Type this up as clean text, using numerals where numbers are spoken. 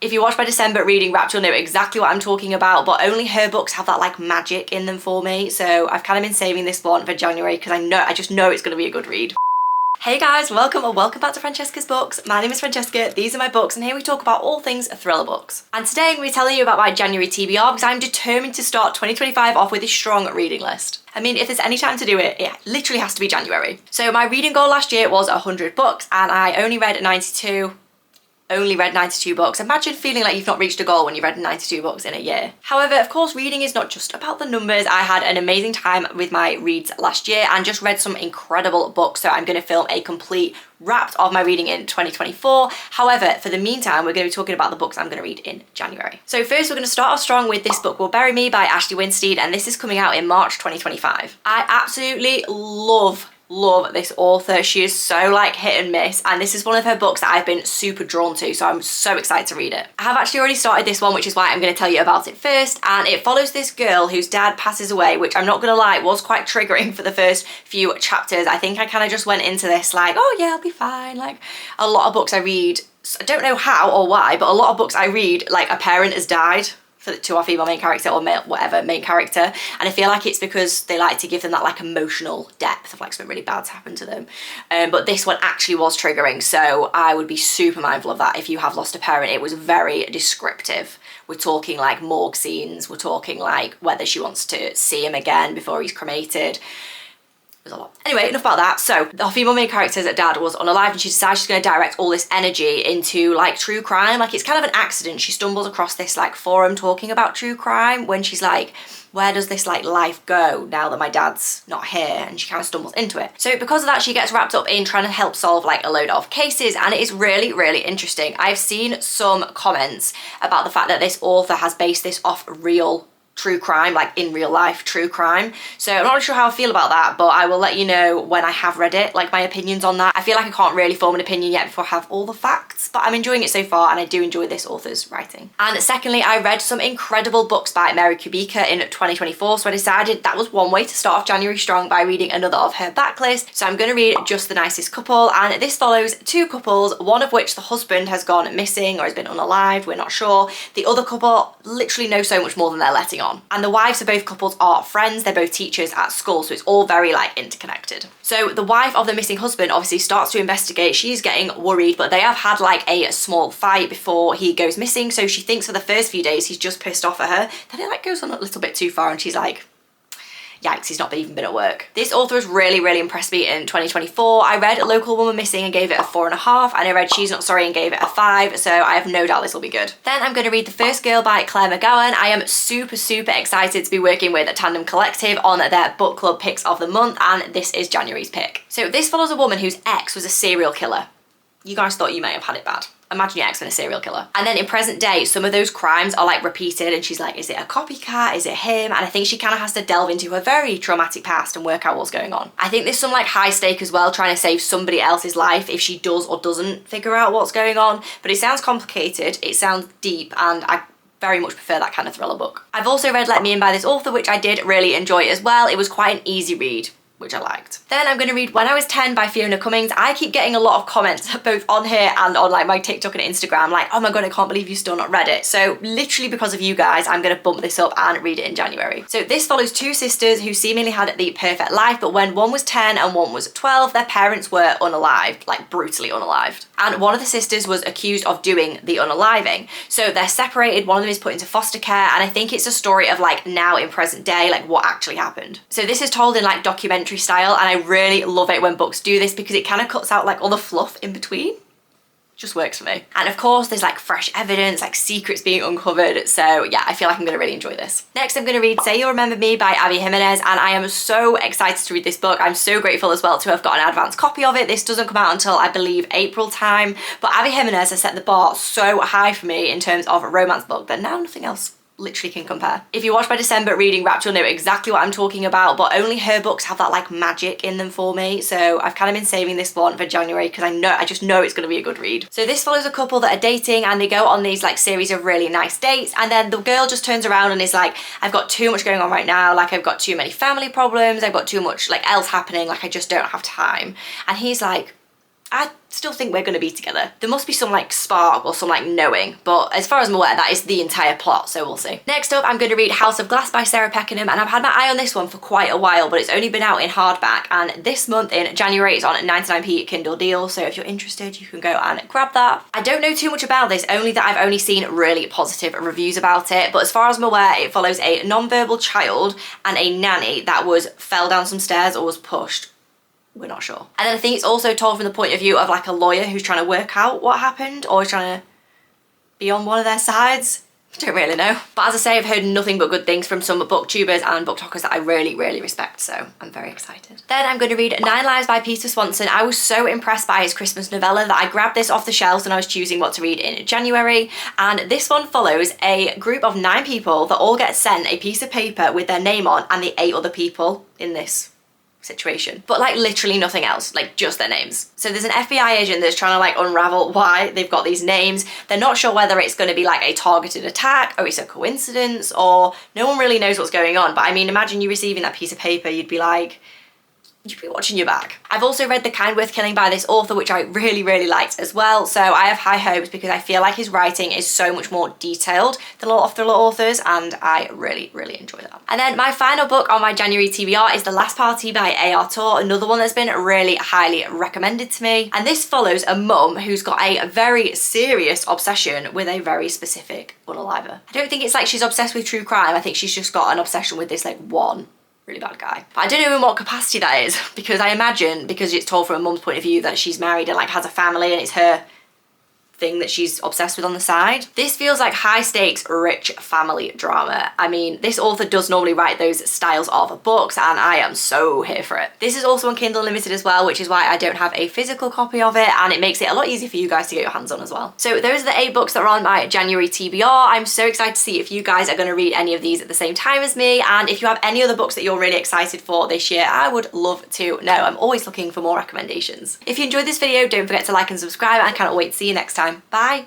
If you watch my December reading wrap, you'll know exactly what I'm talking about, but only her books have that like magic in them for me. So I've kind of been saving this one for January because I just know it's going to be a good read. Hey guys, welcome back to Francesca's Books. My name is Francesca, these are my books, and here we talk about all things thriller books. And today I'm going to be telling you about my January TBR because I'm determined to start 2025 off with a strong reading list. I mean, if there's any time to do it, it literally has to be January. So my reading goal last year was 100 books and I only read 92 books. Imagine feeling like you've not reached a goal when you've read 92 books in a year. However, of course, reading is not just about the numbers. I had an amazing time with my reads last year and just read some incredible books. So I'm going to film a complete wrap of my reading in 2024. However, for the meantime, we're going to be talking about the books I'm going to read in January. So first, we're going to start off strong with this book, Will Bury Me by Ashley Winstead, and this is coming out in March 2025. I absolutely love this author. She is so like hit and miss, and this is one of her books that I've been super drawn to, so I'm so excited to read it. I have actually already started this one, which is why I'm going to tell you about it first, and it follows this girl whose dad passes away, which I'm not going to lie was quite triggering for the first few chapters. I think I kind of just went into this like, oh yeah, I'll be fine. Like a lot of books I read, I don't know how or why, but a lot of books I read, like a parent has died to our female main character or male, whatever main character, and I feel like it's because they like to give them that like emotional depth of like something really bad's happened to them, but this one actually was triggering, so I would be super mindful of that if you have lost a parent. It was very descriptive. We're talking like morgue scenes, we're talking like whether she wants to see him again before he's cremated. There's a lot. Anyway, enough about that. So the female main character's dad was unalive and she decides she's going to direct all this energy into like true crime. Like it's kind of an accident. She stumbles across this like forum talking about true crime when she's like, where does this like life go now that my dad's not here? And she kind of stumbles into it. So because of that, she gets wrapped up in trying to help solve like a load of cases, and it is really, really interesting. I've seen some comments about the fact that this author has based this off real true crime, like in real life true crime. So I'm not really sure how I feel about that, but I will let you know when I have read it, like my opinions on that. I feel like I can't really form an opinion yet before I have all the facts, but I'm enjoying it so far and I do enjoy this author's writing. And secondly, I read some incredible books by Mary Kubica in 2024, so I decided that was one way to start off January strong by reading another of her backlist. So I'm going to read Just the Nicest Couple, and this follows two couples, one of which the husband has gone missing or has been unalived, we're not sure. The other couple literally know so much more than they're letting on. And the wives of both couples are friends, they're both teachers at school, so it's all very like interconnected. So the wife of the missing husband obviously starts to investigate. She's getting worried, but they have had like a small fight before he goes missing, so she thinks for the first few days he's just pissed off at her. Then it like goes on a little bit too far and she's like, yikes, he's not even been at work. This author has really, really impressed me in 2024. I read A Local Woman Missing and gave it a 4.5, and I read She's Not Sorry and gave it a 5, so I have no doubt this will be good. Then I'm going to read The First Girl by Claire McGowan. I am super, super excited to be working with Tandem Collective on their book club picks of the month, and this is January's pick. So this follows a woman whose ex was a serial killer. You guys thought you may have had it bad. Imagine your ex been a serial killer. And then in present day, some of those crimes are like repeated and she's like, is it a copycat? Is it him? And I think she kind of has to delve into her very traumatic past and work out what's going on. I think there's some like high stake as well, trying to save somebody else's life if she does or doesn't figure out what's going on. But it sounds complicated, it sounds deep, and I very much prefer that kind of thriller book. I've also read Let Me In by this author, which I did really enjoy as well. It was quite an easy read, which I liked. Then I'm going to read When I Was 10 by Fiona Cummings. I keep getting a lot of comments both on here and on like my TikTok and Instagram like, oh my god, I can't believe you still not read it. So literally because of you guys, I'm going to bump this up and read it in January. So this follows two sisters who seemingly had the perfect life, but when one was 10 and one was 12, their parents were unalived, like brutally unalived. And one of the sisters was accused of doing the unaliving. So they're separated, one of them is put into foster care, and I think it's a story of like now in present day, like what actually happened. So this is told in like documentary style, and I really love it when books do this because it kind of cuts out like all the fluff in between. Just works for me. And of course there's like fresh evidence, like secrets being uncovered, so yeah, I feel like I'm going to really enjoy this. Next I'm going to read Say You'll Remember Me by Abby Jimenez, and I am so excited to read this book. I'm so grateful as well to have got an advance copy of it. This doesn't come out until I believe April time, but Abby Jimenez has set the bar so high for me in terms of a romance book that now nothing else literally can compare. If you watch my December reading wrap, you'll know exactly what I'm talking about, but only her books have that like magic in them for me, so I've kind of been saving this one for January because I just know it's going to be a good read. So this follows a couple that are dating and they go on these like series of really nice dates, and then the girl just turns around and is like, I've got too much going on right now, like I've got too many family problems, I've got too much like else happening, like I just don't have time. And he's like, I still think we're going to be together. There must be some like spark or some like knowing, but as far as I'm aware, that is the entire plot, so we'll see. Next up, I'm going to read House of Glass by Sarah Peckenham, and I've had my eye on this one for quite a while, but it's only been out in hardback, and this month in January it's on 99p Kindle deal, so if you're interested, you can go and grab that. I don't know too much about this, only that I've only seen really positive reviews about it, but as far as I'm aware, it follows a non-verbal child and a nanny that fell down some stairs or was pushed. We're not sure. And then I think it's also told from the point of view of like a lawyer who's trying to work out what happened or trying to be on one of their sides. I don't really know. But as I say, I've heard nothing but good things from some booktubers and booktokers that I really, really respect, so I'm very excited. Then I'm going to read 9 Lives by Peter Swanson. I was so impressed by his Christmas novella that I grabbed this off the shelves when I was choosing what to read in January, and this one follows a group of 9 people that all get sent a piece of paper with their name on and the 8 other people in this situation, but like literally nothing else, like just their names. So there's an FBI agent that's trying to like unravel why they've got these names. They're not sure whether it's going to be like a targeted attack or it's a coincidence, or no one really knows what's going on. But I mean, imagine you receiving that piece of paper, you'd be watching your back. I've also read The Kind Worth Killing by this author, which I really, really liked as well. So I have high hopes because I feel like his writing is so much more detailed than a lot of thriller authors, and I really, really enjoy that. And then my final book on my January TBR is The Last Party by A.R. Tor, another one that's been really highly recommended to me. And this follows a mum who's got a very serious obsession with a very specific unaliver. I don't think it's like she's obsessed with true crime. I think she's just got an obsession with this like one really bad guy. But I don't know in what capacity that is, because I imagine, because it's told from a mum's point of view, that she's married and like has a family and it's her thing that she's obsessed with on the side. This feels like high stakes, rich family drama. I mean, this author does normally write those styles of books, and I am so here for it. This is also on Kindle Unlimited as well, which is why I don't have a physical copy of it, and it makes it a lot easier for you guys to get your hands on as well. So those are the 8 books that are on my January TBR. I'm so excited to see if you guys are going to read any of these at the same time as me, and if you have any other books that you're really excited for this year, I would love to know. I'm always looking for more recommendations. If you enjoyed this video, don't forget to like and subscribe, and I cannot wait to see you next time. Bye!